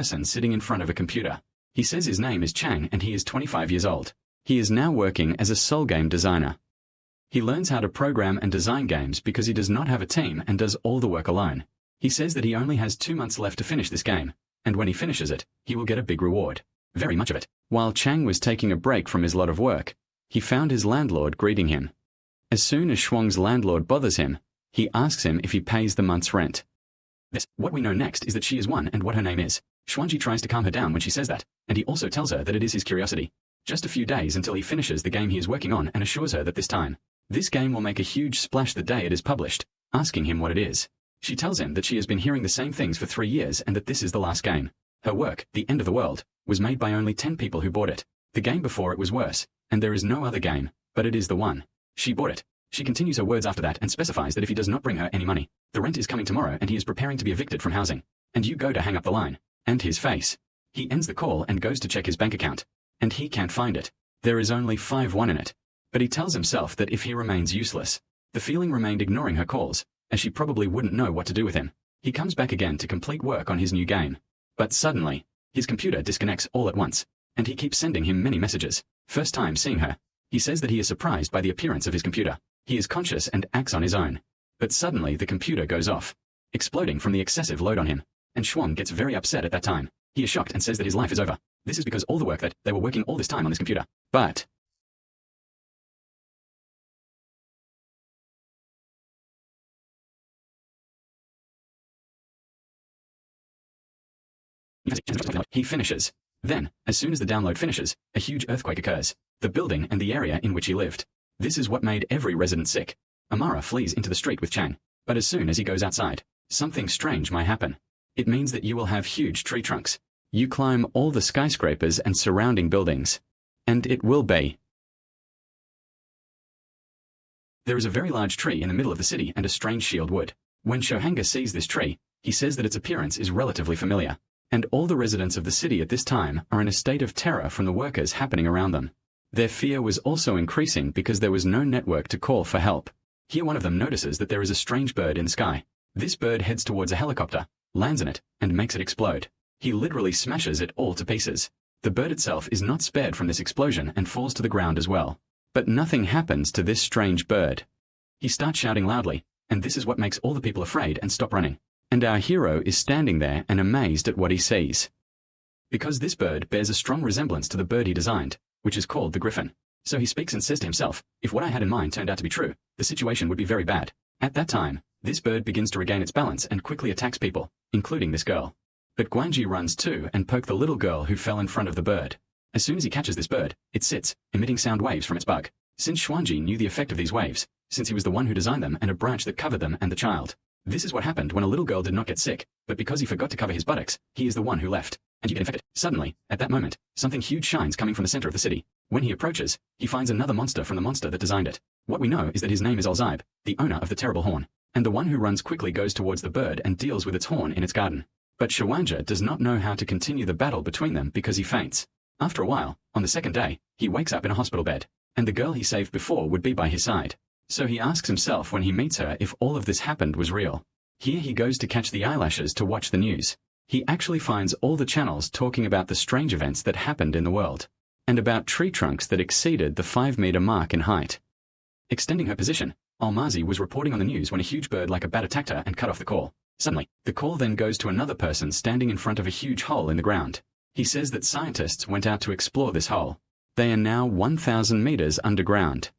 person sitting in front of a computer. He says his name is Chang and he is 25 years old. He is now working as a sole game designer. He learns how to program and design games because he does not have a team and does all the work alone. He says that he only has 2 months left to finish this game, and when he finishes it, he will get a big reward. Very much of it. While Chang was taking a break from his lot of work, he found his landlord greeting him. As soon as Shuang's landlord bothers him, he asks him if he pays the month's rent. What we know next is that she is one and what her name is. Xuanji tries to calm her down when she says that, and he also tells her that it is his curiosity. Just a few days until he finishes the game he is working on and assures her that this game will make a huge splash the day it is published, asking him what it is. She tells him that she has been hearing the same things for 3 years and that this is the last game. Her work, The End of the World, was made by only 10 people who bought it. The game before it was worse, and there is no other game, but it is the one. She bought it. She continues her words after that and specifies that if he does not bring her any money, the rent is coming tomorrow and he is preparing to be evicted from housing. And you go to hang up the line. And his face. He ends the call and goes to check his bank account. And he can't find it. There is only 5 in it. But he tells himself that if he remains useless, the feeling remained ignoring her calls, as she probably wouldn't know what to do with him. He comes back again to complete work on his new game. But suddenly, his computer disconnects all at once, and he keeps sending him many messages. First time seeing her, he says that he is surprised by the appearance of his computer. He is conscious and acts on his own. But suddenly the computer goes off, exploding from the excessive load on him, and Shuang gets very upset at that time. He is shocked and says that his life is over. This is because all the work that they were working all this time on this computer. But he finishes. Then, as soon as the download finishes, a huge earthquake occurs. The building and the area in which he lived. This is what made every resident sick. Amara flees into the street with Chang. But as soon as he goes outside, something strange might happen. It means that you will have huge tree trunks. You climb all the skyscrapers and surrounding buildings. And it will be. There is a very large tree in the middle of the city and a strange shield wood. When Shohanga sees this tree, he says that its appearance is relatively familiar. And all the residents of the city at this time are in a state of terror from the workers happening around them. Their fear was also increasing because there was no network to call for help. Here one of them notices that there is a strange bird in the sky. This bird heads towards a helicopter, lands in it, and makes it explode. He literally smashes it all to pieces. The bird itself is not spared from this explosion and falls to the ground as well. But nothing happens to this strange bird. He starts shouting loudly, and this is what makes all the people afraid and stop running. And our hero is standing there and amazed at what he sees. Because this bird bears a strong resemblance to the bird he designed, which is called the griffin. So he speaks and says to himself, if what I had in mind turned out to be true, the situation would be very bad. At that time, this bird begins to regain its balance and quickly attacks people, including this girl. But Guanji runs too and pokes the little girl who fell in front of the bird. As soon as he catches this bird, it sits, emitting sound waves from its bug. Since Xuanji knew the effect of these waves, since he was the one who designed them and a branch that covered them and the child. This is what happened when a little girl did not get sick, but because he forgot to cover his buttocks, he is the one who left. And you get infected. Suddenly, at that moment, something huge shines coming from the center of the city. When he approaches, he finds another monster from the monster that designed it. What we know is that his name is Alzaib, the owner of the terrible horn. And the one who runs quickly goes towards the bird and deals with its horn in its garden. But Shawanja does not know how to continue the battle between them because he faints. After a while, on the second day, he wakes up in a hospital bed, and the girl he saved before would be by his side. So he asks himself when he meets her if all of this happened was real. Here he goes to catch the eyelashes to watch the news. He actually finds all the channels talking about the strange events that happened in the world, and about tree trunks that exceeded the 5-meter mark in height. Extending her position, Almazi was reporting on the news when a huge bird like a bat attacked her and cut off the call. Suddenly, the call then goes to another person standing in front of a huge hole in the ground. He says that scientists went out to explore this hole. They are now 1,000 meters underground.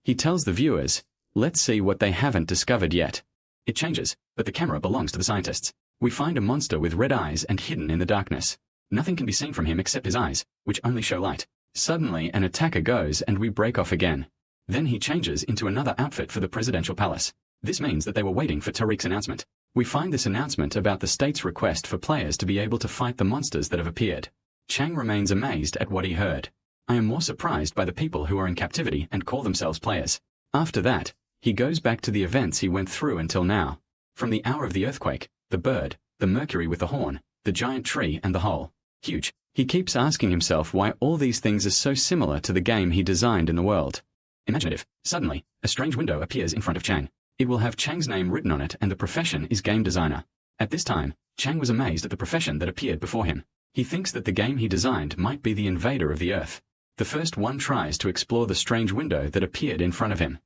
He tells the viewers, let's see what they haven't discovered yet. It changes, but the camera belongs to the scientists. We find a monster with red eyes and hidden in the darkness. Nothing can be seen from him except his eyes, which only show light. Suddenly an attacker goes and we break off again. Then he changes into another outfit for the presidential palace. This means that they were waiting for Tariq's announcement. We find this announcement about the state's request for players to be able to fight the monsters that have appeared. Chang remains amazed at what he heard. I am more surprised by the people who are in captivity and call themselves players. After that, he goes back to the events he went through until now. From the hour of the earthquake, the bird, the Mercury with the horn, the giant tree and the hole. Huge. He keeps asking himself why all these things are so similar to the game he designed in the world. Imaginative. Suddenly, a strange window appears in front of Chang. It will have Chang's name written on it and the profession is game designer. At this time, Chang was amazed at the profession that appeared before him. He thinks that the game he designed might be the invader of the Earth. The first one tries to explore the strange window that appeared in front of him.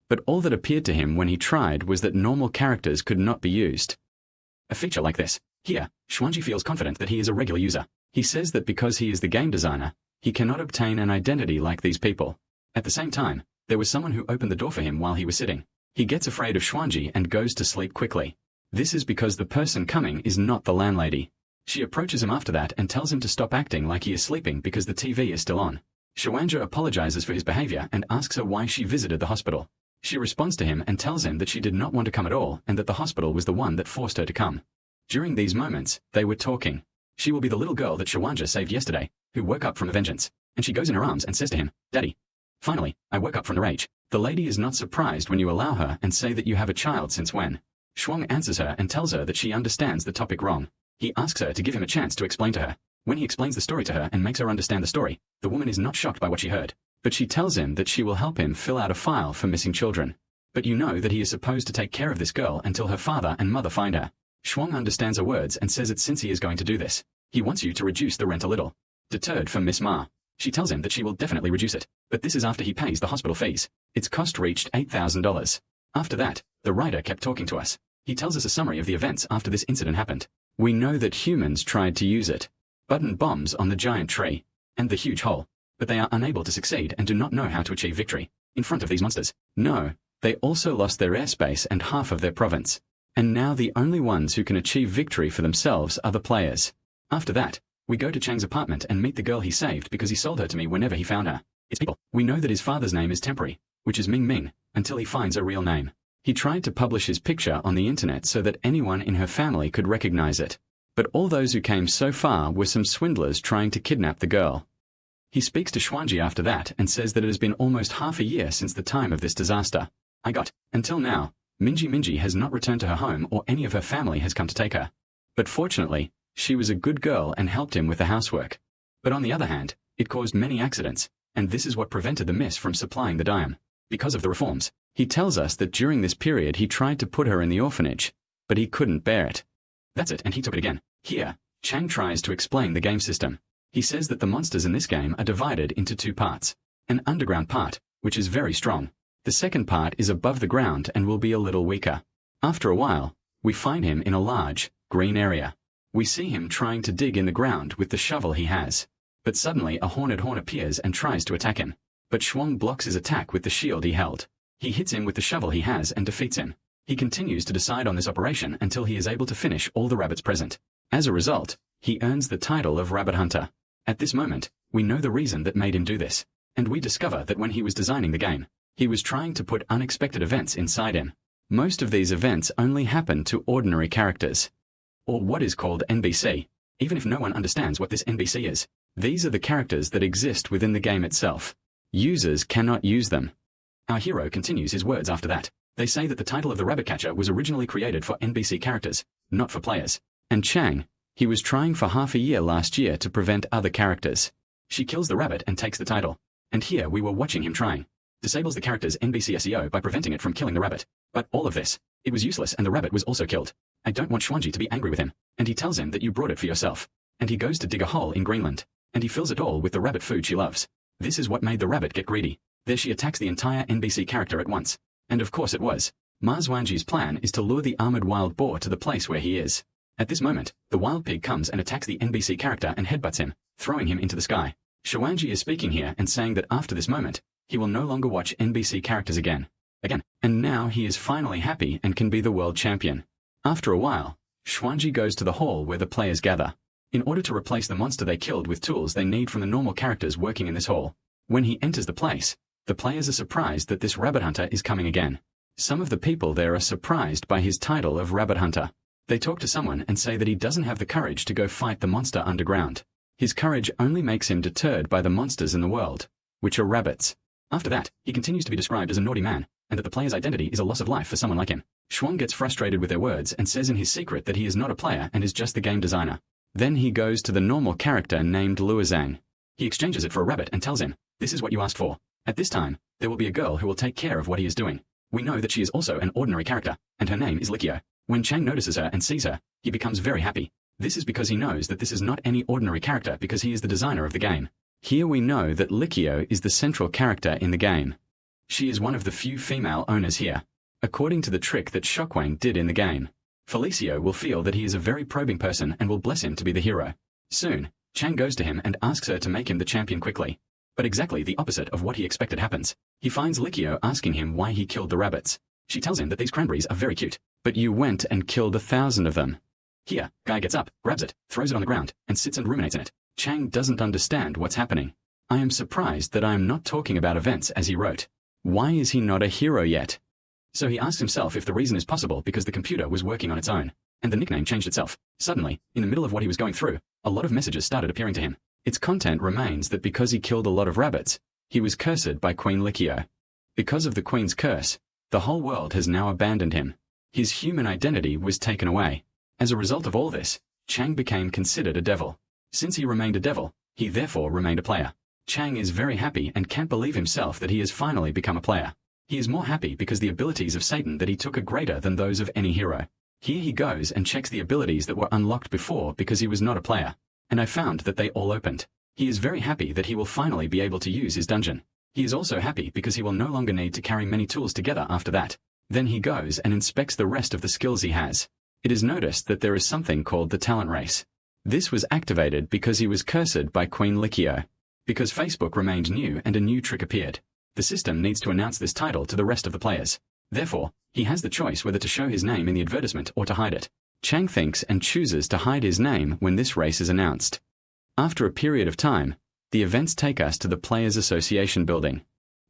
But all that appeared to him when he tried was that normal characters could not be used. A feature like this. Here, Xuanji feels confident that he is a regular user. He says that because he is the game designer, he cannot obtain an identity like these people. At the same time, there was someone who opened the door for him while he was sitting. He gets afraid of Xuanji and goes to sleep quickly. This is because the person coming is not the landlady. She approaches him after that and tells him to stop acting like he is sleeping because the TV is still on. Xuanji apologizes for his behavior and asks her why she visited the hospital. She responds to him and tells him that she did not want to come at all and that the hospital was the one that forced her to come. During these moments, they were talking. She will be the little girl that Xuanji saved yesterday, who woke up from a vengeance, and she goes in her arms and says to him, "Daddy." Finally, I woke up from the rage. The lady is not surprised when you allow her and say that you have a child since when. Shuang answers her and tells her that she understands the topic wrong. He asks her to give him a chance to explain to her. When he explains the story to her and makes her understand the story, the woman is not shocked by what she heard. But she tells him that she will help him fill out a file for missing children. But you know that he is supposed to take care of this girl until her father and mother find her. Shuang understands her words and says that since he is going to do this, he wants you to reduce the rent a little. Deterred from Miss Ma, she tells him that she will definitely reduce it, but this is after he pays the hospital fees. Its cost reached $8,000. After that, the writer kept talking to us. He tells us a summary of the events after this incident happened. We know that humans tried to use it. Button bombs on the giant tree and the huge hole, but they are unable to succeed and do not know how to achieve victory in front of these monsters. No, they also lost their airspace and half of their province. And now the only ones who can achieve victory for themselves are the players. After that, we go to Chang's apartment and meet the girl he saved because he sold her to me whenever he found her. It's people. We know that his father's name is Temporary, which is Ming Ming, until he finds a real name. He tried to publish his picture on the internet so that anyone in her family could recognize it. But all those who came so far were some swindlers trying to kidnap the girl. He speaks to Xuanji after that and says that it has been almost half a year since the time of this disaster. Until now, Minji has not returned to her home or any of her family has come to take her. But fortunately, she was a good girl and helped him with the housework. But on the other hand, it caused many accidents, and this is what prevented the miss from supplying the dime. Because of the reforms, he tells us that during this period he tried to put her in the orphanage, but he couldn't bear it. That's it, and he took it again. Here, Chang tries to explain the game system. He says that the monsters in this game are divided into two parts. An underground part, which is very strong. The second part is above the ground and will be a little weaker. After a while, we find him in a large, green area. We see him trying to dig in the ground with the shovel he has. But suddenly a horned horn appears and tries to attack him. But Shuang blocks his attack with the shield he held. He hits him with the shovel he has and defeats him. He continues to decide on this operation until he is able to finish all the rabbits present. As a result, he earns the title of Rabbit Hunter. At this moment, we know the reason that made him do this. And we discover that when he was designing the game, he was trying to put unexpected events inside him. Most of these events only happen to ordinary characters, or what is called NBC, even if no one understands what this NBC is. These are the characters that exist within the game itself. Users cannot use them. Our hero continues his words after that. They say that the title of the Rabbit Catcher was originally created for NBC characters, not for players. And Chang, he was trying for half a year last year to prevent other characters. She kills the rabbit and takes the title. And here we were watching him trying. Disables the character's NBC SEO by preventing it from killing the rabbit. But all of this, it was useless and the rabbit was also killed. I don't want Xuanji to be angry with him. And he tells him that you brought it for yourself. And he goes to dig a hole in Greenland. And he fills it all with the rabbit food she loves. This is what made the rabbit get greedy. There she attacks the entire NBC character at once. And of course it was. Ma Xuanji's plan is to lure the armored wild boar to the place where he is. At this moment, the wild pig comes and attacks the NBC character and headbutts him, throwing him into the sky. Xuanji is speaking here and saying that after this moment, he will no longer watch NBC characters again. And now he is finally happy and can be the world champion. After a while, Xuanji goes to the hall where the players gather. In order to replace the monster they killed with tools they need from the normal characters working in this hall. When he enters the place, the players are surprised that this rabbit hunter is coming again. Some of the people there are surprised by his title of Rabbit Hunter. They talk to someone and say that he doesn't have the courage to go fight the monster underground. His courage only makes him deterred by the monsters in the world, which are rabbits. After that, he continues to be described as a naughty man, and that the player's identity is a loss of life for someone like him. Shuang gets frustrated with their words and says in his secret that he is not a player and is just the game designer. Then he goes to the normal character named Luozhang. He exchanges it for a rabbit and tells him, "This is what you asked for." At this time, there will be a girl who will take care of what he is doing. We know that she is also an ordinary character, and her name is Likio. When Chang notices her and sees her, he becomes very happy. This is because he knows that this is not any ordinary character because he is the designer of the game. Here we know that Likio is the central character in the game. She is one of the few female owners here, according to the trick that Shockwang did in the game. Felicio will feel that he is a very probing person and will bless him to be the hero. Soon, Chang goes to him and asks her to make him the champion quickly. But exactly the opposite of what he expected happens. He finds Likio asking him why he killed the rabbits. She tells him that these cranberries are very cute, but you went and killed 1,000 of them. Here, Guy gets up, grabs it, throws it on the ground, and sits and ruminates in it. Chang doesn't understand what's happening. I am surprised that I am not talking about events as he wrote. Why is he not a hero yet? So he asks himself if the reason is possible because the computer was working on its own, and the nickname changed itself. Suddenly, in the middle of what he was going through, a lot of messages started appearing to him. Its content remains that because he killed a lot of rabbits, he was cursed by Queen Likio. Because of the Queen's curse, the whole world has now abandoned him. His human identity was taken away. As a result of all this, Chang became considered a devil. Since he remained a devil, he therefore remained a player. Chang is very happy and can't believe himself that he has finally become a player. He is more happy because the abilities of Satan that he took are greater than those of any hero. Here he goes and checks the abilities that were unlocked before because he was not a player. And I found that they all opened. He is very happy that he will finally be able to use his dungeon. He is also happy because he will no longer need to carry many tools together after that. Then he goes and inspects the rest of the skills he has. It is noticed that there is something called the talent race. This was activated because he was cursed by Queen Likio. Because Facebook remained new and a new trick appeared. The system needs to announce this title to the rest of the players. Therefore, he has the choice whether to show his name in the advertisement or to hide it. Chang thinks and chooses to hide his name when this race is announced. After a period of time, the events take us to the Players Association building.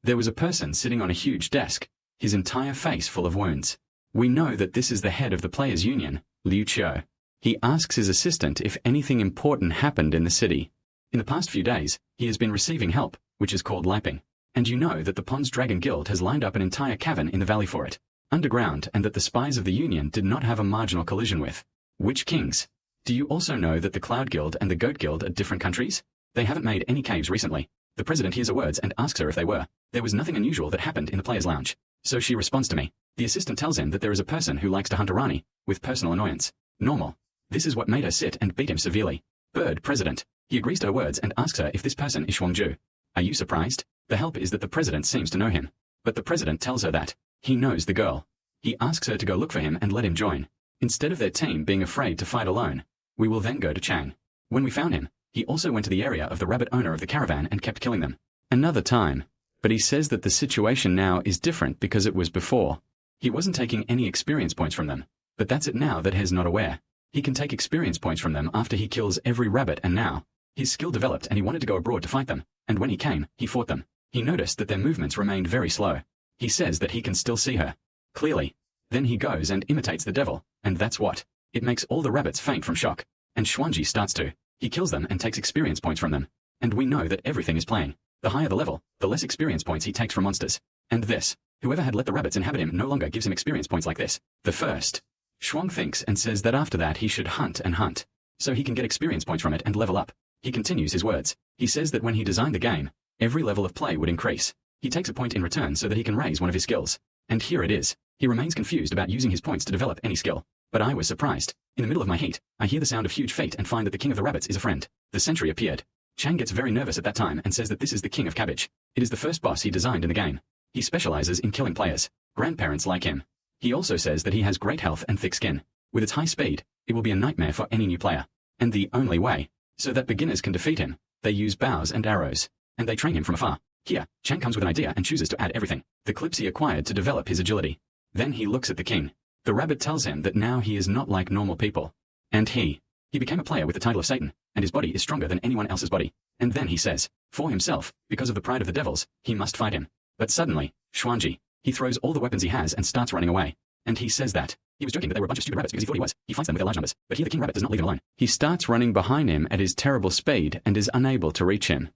There was a person sitting on a huge desk, his entire face full of wounds. We know that this is the head of the Players Union, Liu Qiu. He asks his assistant if anything important happened in the city. In the past few days, he has been receiving help, which is called liping. And you know that the Pond's Dragon Guild has lined up an entire cavern in the valley for it, underground, and that the spies of the Union did not have a marginal collision with Witch Kings. Do you also know that the Cloud Guild and the Goat Guild are different countries? They haven't made any caves recently. The president hears her words and asks her if they were. There was nothing unusual that happened in the players' lounge. So she responds to me. The assistant tells him that there is a person who likes to hunt a Rani, with personal annoyance. Normal. This is what made her sit and beat him severely. Bird President. He agrees to her words and asks her if this person is Shuangju. Are you surprised? The help is that the president seems to know him. But the president tells her that he knows the girl. He asks her to go look for him and let him join. Instead of their team being afraid to fight alone, we will then go to Chang. When we found him, he also went to the area of the rabbit owner of the caravan and kept killing them. Another time. But he says that the situation now is different because it was before. He wasn't taking any experience points from them. But that's it now that he's not aware. He can take experience points from them after he kills every rabbit, and now his skill developed and he wanted to go abroad to fight them, and when he came, he fought them. He noticed that their movements remained very slow. He says that he can still see her clearly. Then he goes and imitates the devil, and that's what. It makes all the rabbits faint from shock. And Xuanji starts to. He kills them and takes experience points from them. And we know that everything is playing. The higher the level, the less experience points he takes from monsters. And this. Whoever had let the rabbits inhabit him no longer gives him experience points like this. The first. Shuang thinks and says that after that he should hunt and hunt. So he can get experience points from it and level up. He continues his words. He says that when he designed the game, every level of play would increase. He takes a point in return so that he can raise one of his skills. And here it is. He remains confused about using his points to develop any skill. But I was surprised. In the middle of my heat, I hear the sound of huge fate and find that the king of the rabbits is a friend. The sentry appeared. Chang gets very nervous at that time and says that this is the king of cabbage. It is the first boss he designed in the game. He specializes in killing players. Grandparents like him. He also says that he has great health and thick skin. With its high speed, it will be a nightmare for any new player. And the only way, so that beginners can defeat him, they use bows and arrows. And they train him from afar. Here, Chang comes with an idea and chooses to add everything. The clips he acquired to develop his agility. Then he looks at the king. The rabbit tells him that now he is not like normal people. And he became a player with the title of Satan, and his body is stronger than anyone else's body. And then he says, for himself, because of the pride of the devils, he must fight him. But suddenly, Xuanji, he throws all the weapons he has and starts running away. And he says that he was joking that they were a bunch of stupid rabbits because he thought he was. He fights them with their large numbers. But here the king rabbit does not leave him alone. He starts running behind him at his terrible speed and is unable to reach him.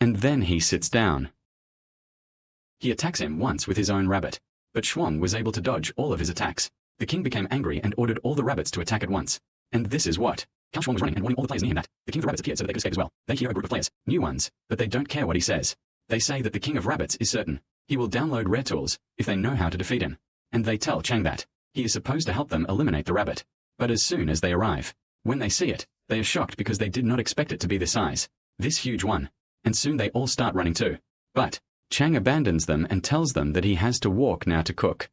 And then he sits down. He attacks him once with his own rabbit. But Shuang was able to dodge all of his attacks. The king became angry and ordered all the rabbits to attack at once. And this is what. Cao Shuang was running and warning all the players near him that the king of the rabbits appeared so that they could escape as well. They hear a group of players, new ones, but they don't care what he says. They say that the king of rabbits is certain. He will download rare tools if they know how to defeat him. And they tell Chang that He is supposed to help them eliminate the rabbit. But as soon as they arrive, when they see it, they are shocked because they did not expect it to be this size. This huge one. And soon they all start running too. But Chang abandons them and tells them that he has to walk now to cook.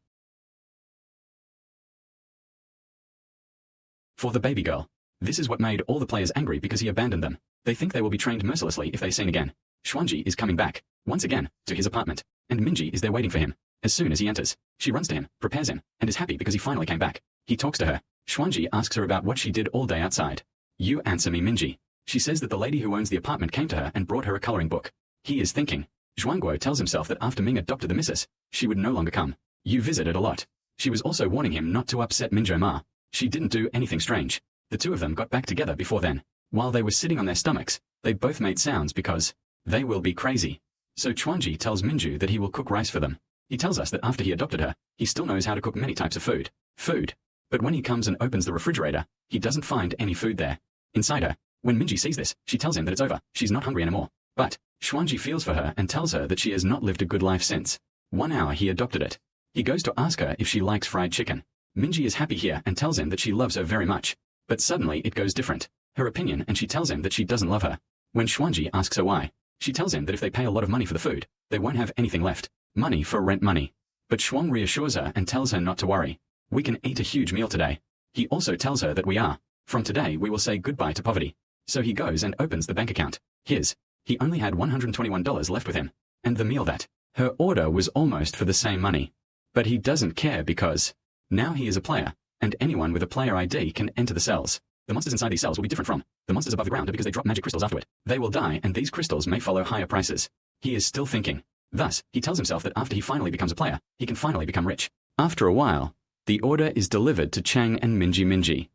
For the baby girl. This is what made all the players angry because he abandoned them. They think they will be trained mercilessly if they sin again. Xuanji is coming back, once again, to his apartment, and Minji is there waiting for him. As soon as he enters, she runs to him, prepares him, and is happy because he finally came back. He talks to her. Xuanji asks her about what she did all day outside. You answer me, Minji. She says that the lady who owns the apartment came to her and brought her a coloring book. He is thinking. Zhuangguo tells himself that after Ming adopted the missus, she would no longer come. You visited a lot. She was also warning him not to upset Minjo Ma. She didn't do anything strange. The two of them got back together before then. While they were sitting on their stomachs, they both made sounds because they will be crazy. So Chuanji tells Minju that he will cook rice for them. He tells us that after he adopted her, he still knows how to cook many types of food. But when he comes and opens the refrigerator, he doesn't find any food there. Inside her, when Minji sees this, she tells him that it's over. She's not hungry anymore. But Xuanji feels for her and tells her that she has not lived a good life since 1 hour he adopted it. He goes to ask her if she likes fried chicken. Minji is happy here and tells him that she loves her very much. But suddenly it goes different. Her opinion, and she tells him that she doesn't love her. When Xuanji asks her why, she tells him that if they pay a lot of money for the food, they won't have anything left. Money for rent money. But Xuang reassures her and tells her not to worry. We can eat a huge meal today. He also tells her that from today we will say goodbye to poverty. So he goes and opens the bank account. He only had $121 left with him. And the meal that her order was almost for the same money. But he doesn't care because now he is a player, and anyone with a player ID can enter the cells. The monsters inside these cells will be different from the monsters above the ground because they drop magic crystals afterward. They will die, and these crystals may follow higher prices. He is still thinking. Thus, he tells himself that after he finally becomes a player, he can finally become rich. After a while, the order is delivered to Chang and Minji.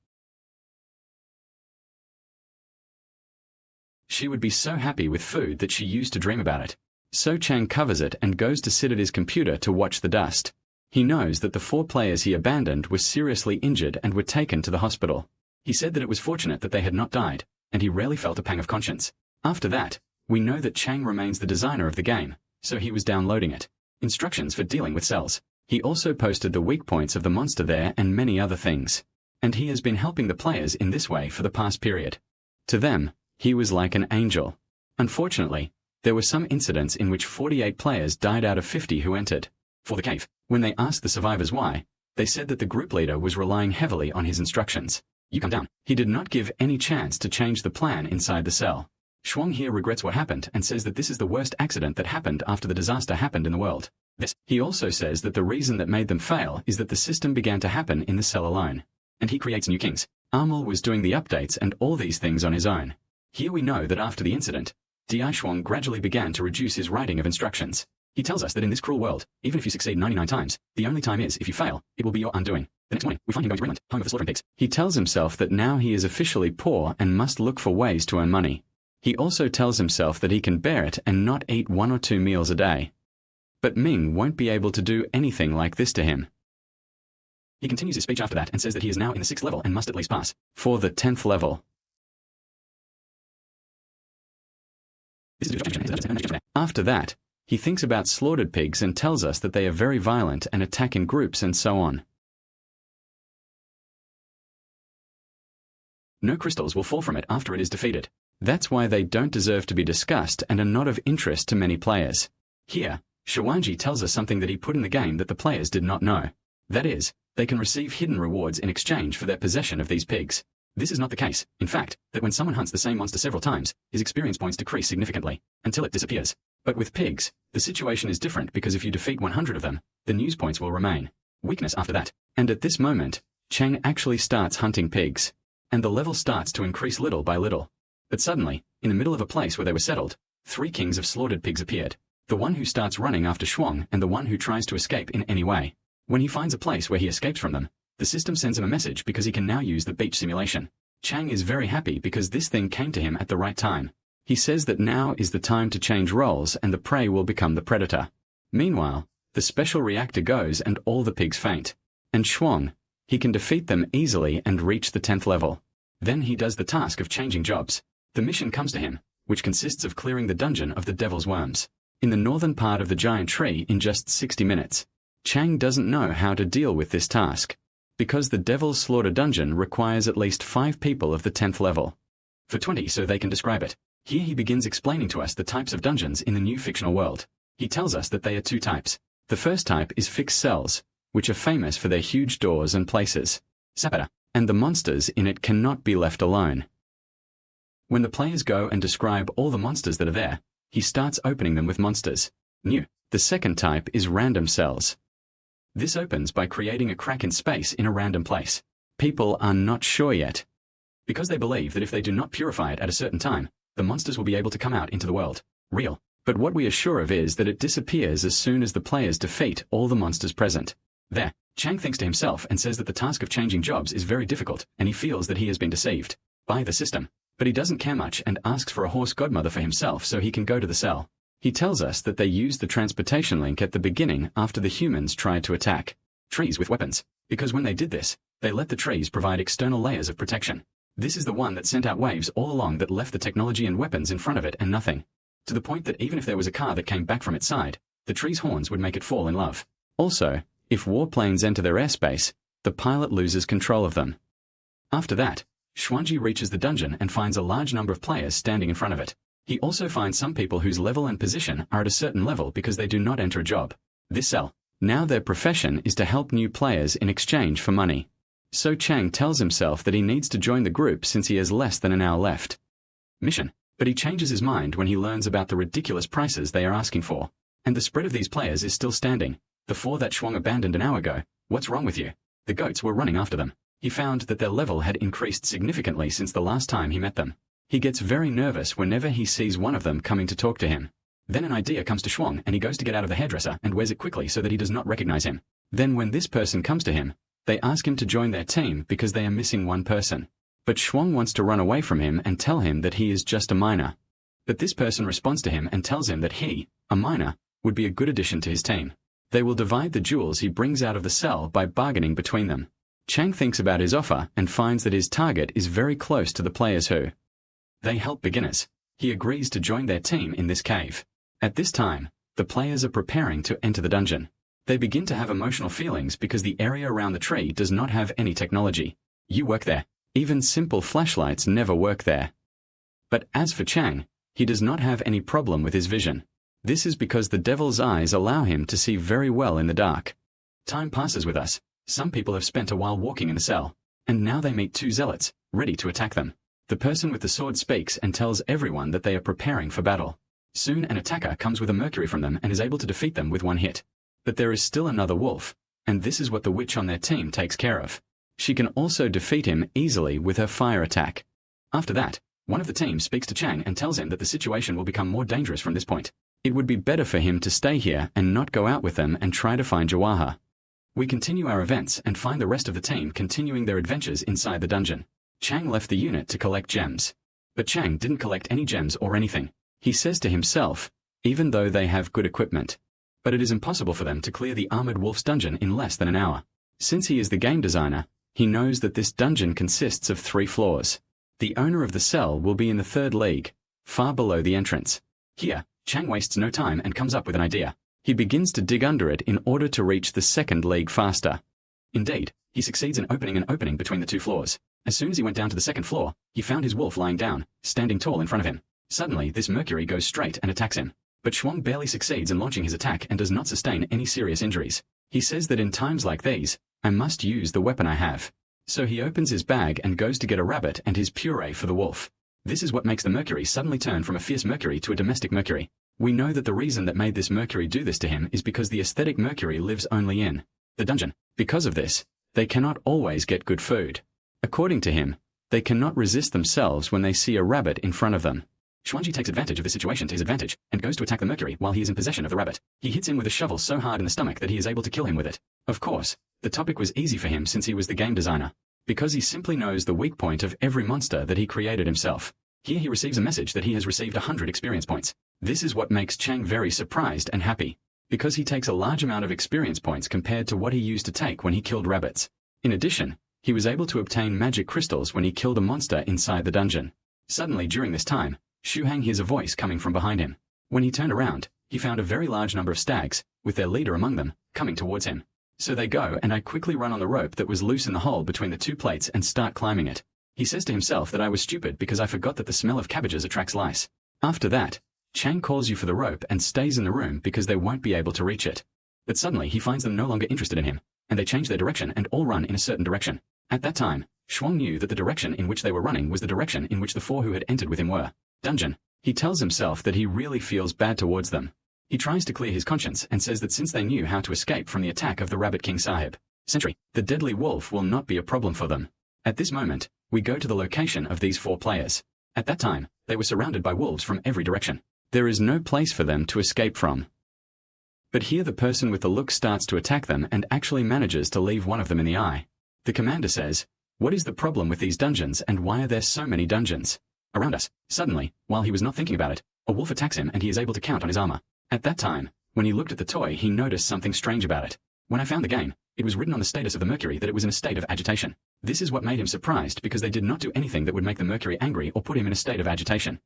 She would be so happy with food that she used to dream about it. So Chang covers it and goes to sit at his computer to watch the dust. He knows that the 4 players he abandoned were seriously injured and were taken to the hospital. He said that it was fortunate that they had not died, and he rarely felt a pang of conscience. After that, we know that Chang remains the designer of the game, so he was downloading it. Instructions for dealing with cells. He also posted the weak points of the monster there and many other things. And he has been helping the players in this way for the past period. To them, he was like an angel. Unfortunately, there were some incidents in which 48 players died out of 50 who entered. For the cave, when they asked the survivors why, they said that the group leader was relying heavily on his instructions. You come down. He did not give any chance to change the plan inside the cell. Shuang here regrets what happened and says that this is the worst accident that happened after the disaster happened in the world. He also says that the reason that made them fail is that the system began to happen in the cell alone. And he creates new kings. Amal was doing the updates and all these things on his own. Here we know that after the incident, Dai Shuang gradually began to reduce his writing of instructions. He tells us that in this cruel world, even if you succeed 99 times, the only time is if you fail, it will be your undoing. The next morning, we find him going to Greenland, home of the slaughtering pigs. He tells himself that now he is officially poor and must look for ways to earn money. He also tells himself that he can bear it and not eat 1 or 2 meals a day. But Ming won't be able to do anything like this to him. He continues his speech after that and says that he is now in the 6th level and must at least pass for the 10th level. After that, he thinks about slaughtered pigs and tells us that they are very violent and attack in groups and so on. No crystals will fall from it after it is defeated. That's why they don't deserve to be discussed and are not of interest to many players. Here, Shawanji tells us something that he put in the game that the players did not know. That is, they can receive hidden rewards in exchange for their possession of these pigs. This is not the case, in fact, that when someone hunts the same monster several times, his experience points decrease significantly, until it disappears. But with pigs, the situation is different because if you defeat 100 of them, the news points will remain. Weakness after that. And at this moment, Chang actually starts hunting pigs. And the level starts to increase little by little. But suddenly, in the middle of a place where they were settled, 3 kings of slaughtered pigs appeared. The one who starts running after Shuang and the one who tries to escape in any way. When he finds a place where he escapes from them, the system sends him a message because he can now use the beach simulation. Chang is very happy because this thing came to him at the right time. He says that now is the time to change roles and the prey will become the predator. Meanwhile, the special reactor goes and all the pigs faint. And Shuang, he can defeat them easily and reach the 10th level. Then he does the task of changing jobs. The mission comes to him, which consists of clearing the dungeon of the Devil's Worms in the northern part of the giant tree in just 60 minutes. Chang doesn't know how to deal with this task. because the Devil's Slaughter dungeon requires at least 5 people of the 10th level. For 20 so they can describe it. Here he begins explaining to us the types of dungeons in the new fictional world. He tells us that they are 2 types. The first type is fixed cells, which are famous for their huge doors and places. Sapata, and the monsters in it cannot be left alone. When the players go and describe all the monsters that are there, he starts opening them with monsters. New. The second type is random cells. This opens by creating a crack in space in a random place. People are not sure yet, because they believe that if they do not purify it at a certain time, the monsters will be able to come out into the world. Real. But what we are sure of is that it disappears as soon as the players defeat all the monsters present. There, Chang thinks to himself and says that the task of changing jobs is very difficult, and he feels that he has been deceived by the system. But he doesn't care much and asks for a horse godmother for himself so he can go to the cell. He tells us that they used the transportation link at the beginning after the humans tried to attack trees with weapons, because when they did this, they let the trees provide external layers of protection. This is the one that sent out waves all along that left the technology and weapons in front of it and nothing. To the point that even if there was a car that came back from its side, the tree's horns would make it fall in love. Also, if warplanes enter their airspace, the pilot loses control of them. After that, Xuanji reaches the dungeon and finds a large number of players standing in front of it. He also finds some people whose level and position are at a certain level because they do not enter a job. This cell. Now their profession is to help new players in exchange for money. So Chang tells himself that he needs to join the group since he has less than an hour left. Mission. But he changes his mind when he learns about the ridiculous prices they are asking for. And the spread of these players is still standing. The 4 that Shuang abandoned an hour ago. What's wrong with you? The goats were running after them. He found that their level had increased significantly since the last time he met them. He gets very nervous whenever he sees one of them coming to talk to him. Then an idea comes to Shuang and he goes to get out of the hairdresser and wears it quickly so that he does not recognize him. Then when this person comes to him, they ask him to join their team because they are missing one person. But Shuang wants to run away from him and tell him that he is just a miner. But this person responds to him and tells him that he, a miner, would be a good addition to his team. They will divide the jewels he brings out of the cell by bargaining between them. Chang thinks about his offer and finds that his target is very close to the players who they help beginners. He agrees to join their team in this cave. At this time, the players are preparing to enter the dungeon. They begin to have emotional feelings because the area around the tree does not have any technology. You work there. Even simple flashlights never work there. But as for Chang, he does not have any problem with his vision. This is because the devil's eyes allow him to see very well in the dark. Time passes with us. Some people have spent a while walking in the cell, and now they meet 2 zealots, ready to attack them. The person with the sword speaks and tells everyone that they are preparing for battle. Soon an attacker comes with a mercury from them and is able to defeat them with 1 hit. But there is still another wolf, and this is what the witch on their team takes care of. She can also defeat him easily with her fire attack. After that, one of the team speaks to Chang and tells him that the situation will become more dangerous from this point. It would be better for him to stay here and not go out with them and try to find Jawaha. We continue our events and find the rest of the team continuing their adventures inside the dungeon. Chang left the unit to collect gems. But Chang didn't collect any gems or anything. He says to himself, even though they have good equipment. But it is impossible for them to clear the Armored Wolf's dungeon in less than an hour. Since he is the game designer, he knows that this dungeon consists of 3 floors. The owner of the cell will be in the 3rd league, far below the entrance. Here, Chang wastes no time and comes up with an idea. He begins to dig under it in order to reach the 2nd league faster. Indeed, he succeeds in opening an opening between the 2 floors. As soon as he went down to the 2nd floor, he found his wolf lying down, standing tall in front of him. Suddenly, this mercury goes straight and attacks him. But Shuang barely succeeds in launching his attack and does not sustain any serious injuries. He says that in times like these, I must use the weapon I have. So he opens his bag and goes to get a rabbit and his puree for the wolf. This is what makes the mercury suddenly turn from a fierce mercury to a domestic mercury. We know that the reason that made this mercury do this to him is because the aesthetic mercury lives only in the dungeon. Because of this, they cannot always get good food. According to him, they cannot resist themselves when they see a rabbit in front of them. Xuanji takes advantage of the situation to his advantage, and goes to attack the mercury while he is in possession of the rabbit. He hits him with a shovel so hard in the stomach that he is able to kill him with it. Of course, the topic was easy for him since he was the game designer, because he simply knows the weak point of every monster that he created himself. Here he receives a message that he has received 100 experience points. This is what makes Chang very surprised and happy, because he takes a large amount of experience points compared to what he used to take when he killed rabbits. In addition, he was able to obtain magic crystals when he killed a monster inside the dungeon. Suddenly during this time, Xu Hang hears a voice coming from behind him. When he turned around, he found a very large number of stags, with their leader among them, coming towards him. So they go, and I quickly run on the rope that was loose in the hole between the two plates and start climbing it. He says to himself that I was stupid because I forgot that the smell of cabbages attracts lice. After that, Chang calls you for the rope and stays in the room because they won't be able to reach it. But suddenly he finds them no longer interested in him, and they change their direction and all run in a certain direction. At that time, Shuang knew that the direction in which they were running was the direction in which the four who had entered with him were. Dungeon. He tells himself that he really feels bad towards them. He tries to clear his conscience and says that since they knew how to escape from the attack of the Rabbit King Sahib, Sentry, the deadly wolf will not be a problem for them. At this moment, we go to the location of these four players. At that time, they were surrounded by wolves from every direction. There is no place for them to escape from. But here the person with the look starts to attack them and actually manages to leave one of them in the eye. The commander says, "What is the problem with these dungeons and why are there so many dungeons around us?" Suddenly, while he was not thinking about it, a wolf attacks him and he is able to count on his armor. At that time, when he looked at the toy, he noticed something strange about it. When I found the game, it was written on the status of the Mercury that it was in a state of agitation. This is what made him surprised because they did not do anything that would make the Mercury angry or put him in a state of agitation.